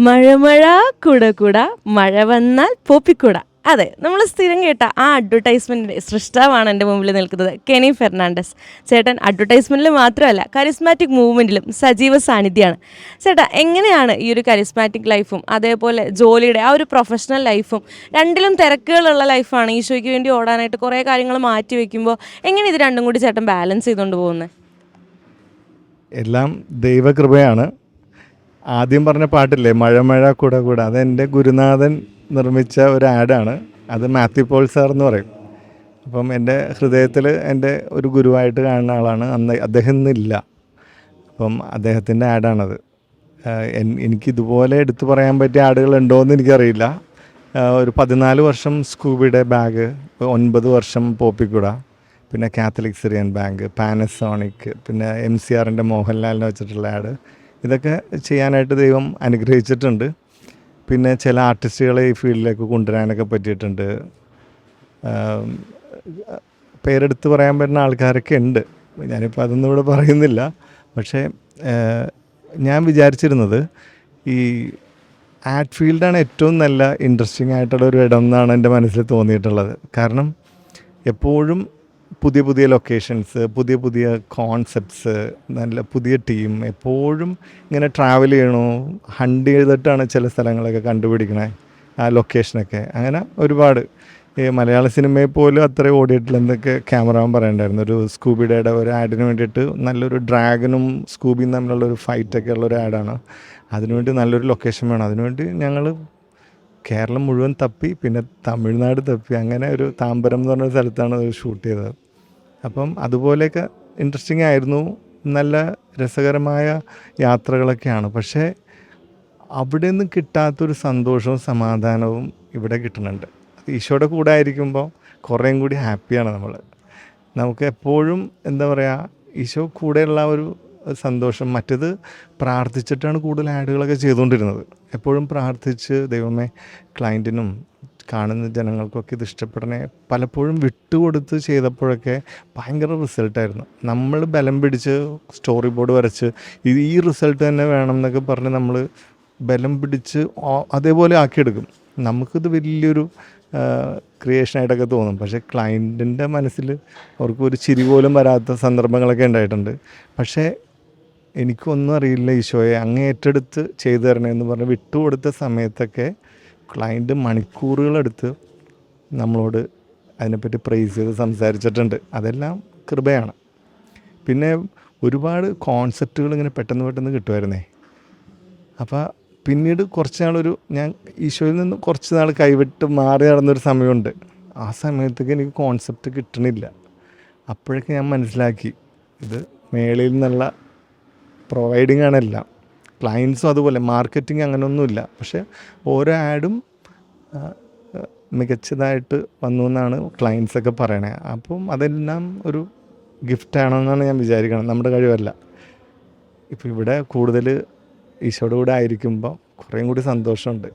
മഴ മഴ കുട കുട മഴ വന്നാൽ പോപ്പിക്കുട. അതെ, നമ്മൾ സ്ഥിരം കേട്ട ആ അഡ്വർടൈസ്മെൻറ്റിൻ്റെ സൃഷ്ടാവാണ് എൻ്റെ മുമ്പിൽ നിൽക്കുന്നത്, കെനി ഫെർണാണ്ടസ് ചേട്ടൻ. അഡ്വർടൈസ്മെൻറ്റിൽ മാത്രമല്ല, കരിസ്മാറ്റിക് മൂവ്മെൻറ്റിലും സജീവ സാന്നിധ്യമാണ്. ചേട്ടാ, എങ്ങനെയാണ് ഈ ഒരു കരിസ്മാറ്റിക് ലൈഫും അതേപോലെ ജോലിയുടെ ആ ഒരു പ്രൊഫഷണൽ ലൈഫും, രണ്ടിലും തിരക്കുകളുള്ള ലൈഫാണ്, ഈശോയ്ക്ക് വേണ്ടി ഓടാനായിട്ട് കുറേ കാര്യങ്ങൾ മാറ്റി വയ്ക്കുമ്പോൾ എങ്ങനെ ഇത് രണ്ടും കൂടി ചേട്ടൻ ബാലൻസ് ചെയ്തുകൊണ്ട് പോകുന്നത്? എല്ലാം ദൈവകൃപയാണ്. ആദ്യം പറഞ്ഞ പാട്ടില്ലേ, മഴ മഴ കുട കുട, അതെൻ്റെ ഗുരുനാഥൻ നിർമ്മിച്ച ഒരു ആഡാണ്. അത് മാത്യു പോൾ സാർ എന്ന് പറയും. അപ്പം എൻ്റെ ഹൃദയത്തിൽ എൻ്റെ ഒരു ഗുരുവായിട്ട് കാണുന്ന ആളാണ്. അന്ന് അദ്ദേഹം ഇന്നില്ല. അപ്പം അദ്ദേഹത്തിൻ്റെ ആഡാണത്. എനിക്കിതുപോലെ എടുത്തു പറയാൻ പറ്റിയ ആടുകളുണ്ടോ എന്ന് എനിക്കറിയില്ല. ഒരു 14 വർഷം സ്കൂബിയുടെ ബാഗ്, 9 വർഷം പോപ്പിക്കുട, പിന്നെ കാത്തലിക് സിറിയൻ ബാങ്ക്, പാനസോണിക്, പിന്നെ MCRൻ്റെ മോഹൻലാലിനെ വെച്ചിട്ടുള്ള ആഡ്, ഇതൊക്കെ ചെയ്യാനായിട്ട് ദൈവം അനുഗ്രഹിച്ചിട്ടുണ്ട്. പിന്നെ ചില ആർട്ടിസ്റ്റുകളെ ഈ ഫീൽഡിലേക്ക് കൊണ്ടുവരാനൊക്കെ പറ്റിയിട്ടുണ്ട്. പേരെടുത്ത് പറയാൻ പറ്റുന്ന ആൾക്കാരൊക്കെ ഉണ്ട്. ഞാനിപ്പോൾ അതൊന്നും ഇവിടെ പറയുന്നില്ല. പക്ഷേ ഞാൻ വിചാരിച്ചിരുന്നത് ഈ ആഡ് ഫീൽഡാണ് ഏറ്റവും നല്ല ഇൻട്രസ്റ്റിംഗ് ആയിട്ടുള്ള ഒരു ഇടം എന്നാണ് എൻ്റെ മനസ്സിൽ തോന്നിയിട്ടുള്ളത്. കാരണം എപ്പോഴും പുതിയ പുതിയ ലൊക്കേഷൻസ്, പുതിയ പുതിയ കോൺസെപ്റ്റ്സ്, നല്ല പുതിയ ടീം, എപ്പോഴും ഇങ്ങനെ ട്രാവൽ ചെയ്യണോ, ഹണ്ട് ചെയ്തിട്ടാണ് ചില സ്ഥലങ്ങളൊക്കെ കണ്ടുപിടിക്കണേ, ആ ലൊക്കേഷനൊക്കെ. അങ്ങനെ ഒരുപാട് മലയാള സിനിമയെ പോലും അത്ര ഓടിയിട്ടില്ലെന്നൊക്കെ ക്യാമറാമാൻ പറയണ്ടായിരുന്നു. ഒരു സ്കൂബിയുടെ ഒരു ആഡിന് വേണ്ടിയിട്ട് നല്ലൊരു ഡ്രാഗനും സ്കൂബിയും തമ്മിലുള്ളൊരു ഫൈറ്റൊക്കെ ഉള്ളൊരു ആഡാണ്. അതിനുവേണ്ടി നല്ലൊരു ലൊക്കേഷൻ വേണം. അതിനുവേണ്ടി ഞങ്ങൾ കേരളം മുഴുവൻ തപ്പി, പിന്നെ തമിഴ്നാട് തപ്പി, അങ്ങനെ ഒരു താമ്പരം എന്ന് പറഞ്ഞ സ്ഥലത്താണ് അത് ഷൂട്ട് ചെയ്തത്. അപ്പം അതുപോലെയൊക്കെ ഇൻട്രസ്റ്റിംഗ് ആയിരുന്നു. നല്ല രസകരമായ യാത്രകളൊക്കെയാണ്. പക്ഷേ അവിടെ നിന്ന് കിട്ടാത്തൊരു സന്തോഷവും സമാധാനവും ഇവിടെ കിട്ടുന്നുണ്ട്. ഈശോയുടെ കൂടെ ആയിരിക്കുമ്പോൾ കുറേയും കൂടി ഹാപ്പിയാണ് നമ്മൾ. നമുക്ക് എപ്പോഴും എന്താ പറയുക, ഈശോ കൂടെയുള്ള ഒരു സന്തോഷം. മറ്റേത് പ്രാർത്ഥിച്ചിട്ടാണ് കൂടുതൽ ആഡുകളൊക്കെ ചെയ്തുകൊണ്ടിരുന്നത്. എപ്പോഴും പ്രാർത്ഥിച്ച് ദൈവമേ, ക്ലയൻറ്റിനും കാണുന്ന ജനങ്ങൾക്കൊക്കെ ഇത് ഇഷ്ടപ്പെടണേ, പലപ്പോഴും വിട്ടുകൊടുത്ത് ചെയ്തപ്പോഴൊക്കെ ഭയങ്കര റിസൾട്ടായിരുന്നു. നമ്മൾ ബലം പിടിച്ച് സ്റ്റോറി ബോർഡ് വരച്ച് ഈ റിസൾട്ട് തന്നെ വേണം എന്നൊക്കെ പറഞ്ഞ് നമ്മൾ ബലം പിടിച്ച് അതേപോലെ ആക്കിയെടുക്കും. നമുക്കിത് വലിയൊരു ക്രിയേഷനായിട്ടൊക്കെ തോന്നും. പക്ഷേ ക്ലയൻറ്റിൻ്റെ മനസ്സിൽ അവർക്ക് ഒരു ചിരി പോലും വരാത്ത സന്ദർഭങ്ങളൊക്കെ ഉണ്ടായിട്ടുണ്ട്. പക്ഷേ എനിക്കൊന്നും അറിയില്ല ഈശോയെ, അങ്ങ് ഏറ്റെടുത്ത് ചെയ്തു തരണേന്ന് പറഞ്ഞ് വിട്ടുകൊടുത്ത സമയത്തൊക്കെ ക്ലയൻറ്റ് മണിക്കൂറുകളെടുത്ത് നമ്മളോട് അതിനെപ്പറ്റി പ്രൈസ് ചെയ്ത് സംസാരിച്ചിട്ടുണ്ട്. അതെല്ലാം കൃപയാണ്. പിന്നെ ഒരുപാട് കോൺസെപ്റ്റുകൾ ഇങ്ങനെ പെട്ടെന്ന് കിട്ടുമായിരുന്നേ. അപ്പോൾ പിന്നീട് കുറച്ച് നാളൊരു ഞാൻ ഈശോയിൽ നിന്ന് കുറച്ച് നാൾ കൈവിട്ട് മാറി നടന്നൊരു സമയമുണ്ട്. ആ സമയത്തേക്ക് എനിക്ക് കോൺസെപ്റ്റ് കിട്ടണില്ല. അപ്പോഴൊക്കെ ഞാൻ മനസ്സിലാക്കി, ഇത് മേളയിൽ നിന്നുള്ള പ്രൊവൈഡിങ് ആണെല്ലാം. ക്ലയൻസും അതുപോലെ, മാർക്കറ്റിംഗ് അങ്ങനെയൊന്നുമില്ല. പക്ഷേ ഓരോ ആഡും മികച്ചതായിട്ട് വന്നു എന്നാണ് ക്ലയൻസൊക്കെ പറയണേ. അപ്പം അതെല്ലാം ഒരു ഗിഫ്റ്റാണെന്നാണ് ഞാൻ വിചാരിക്കണം, നമ്മുടെ കഴിവല്ല. ഇപ്പോൾ ഇവിടെ കൂടുതൽ ഈശോയുടെ കൂടെ ആയിരിക്കുമ്പോൾ കുറേയും കൂടി സന്തോഷമുണ്ട്.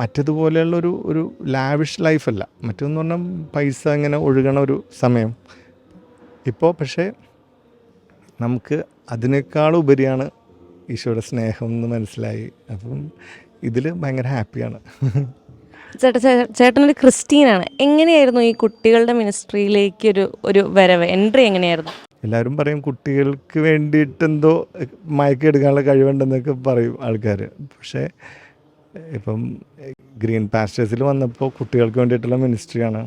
മറ്റേതുപോലെയുള്ളൊരു ലാവിഷ് ലൈഫല്ല. മറ്റേതെന്ന് പറഞ്ഞാൽ പൈസ ഇങ്ങനെ ഒഴുകണ ഒരു സമയം. ഇപ്പോൾ പക്ഷേ നമുക്ക് അതിനേക്കാളും ഉപരിയാണ് ഈശോയുടെ സ്നേഹം എന്ന് മനസ്സിലായി. അപ്പം ഇതിൽ ഭയങ്കര ഹാപ്പിയാണ്. ചേട്ടനൊരു ക്രിസ്ത്യനാണ്. എങ്ങനെയായിരുന്നു ഈ കുട്ടികളുടെ മിനിസ്ട്രിയിലേക്ക് ഒരു വരവ്, എൻട്രി എങ്ങനെയായിരുന്നു? എല്ലാവരും പറയും കുട്ടികൾക്ക് വേണ്ടിയിട്ടെന്തോ മയക്കെടുക്കാനുള്ള കഴിവുണ്ടെന്നൊക്കെ പറയും ആൾക്കാർ. പക്ഷേ ഇപ്പം ഗ്രീൻ പാസ്റ്റേഴ്സിൽ വന്നപ്പോൾ കുട്ടികൾക്ക് വേണ്ടിയിട്ടുള്ള മിനിസ്ട്രിയാണ്.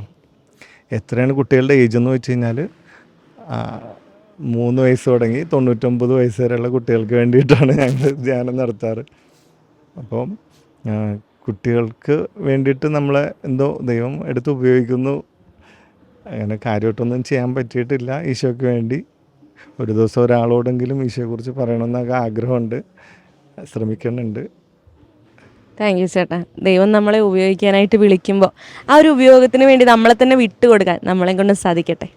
എത്രയാണ് കുട്ടികളുടെ ഏജ് എന്ന് വെച്ച് കഴിഞ്ഞാൽ 3 വയസ്സ് തുടങ്ങി 99 വയസ്സ് വരെയുള്ള കുട്ടികൾക്ക് വേണ്ടിയിട്ടാണ് ഞങ്ങൾ ധ്യാനം നടത്താറ്. അപ്പം കുട്ടികൾക്ക് വേണ്ടിയിട്ട് നമ്മളെ എന്തോ ദൈവം എടുത്ത് ഉപയോഗിക്കുന്നു. അങ്ങനെ കാര്യമായിട്ടൊന്നും ചെയ്യാൻ പറ്റിയിട്ടില്ല. ഈശോയ്ക്ക് വേണ്ടി ഒരു ദിവസം ഒരാളോടെങ്കിലും ഈശോയെക്കുറിച്ച് പറയണമെന്നൊക്കെ ആഗ്രഹമുണ്ട്, ശ്രമിക്കുന്നുണ്ട്. താങ്ക് യു ചേട്ടാ. ദൈവം നമ്മളെ ഉപയോഗിക്കാനായിട്ട് വിളിക്കുമ്പോൾ ആ ഒരു ഉപയോഗത്തിന് വേണ്ടി നമ്മളെ തന്നെ വിട്ടുകൊടുക്കാൻ നമ്മളെ കൊണ്ട് സാധിക്കട്ടെ.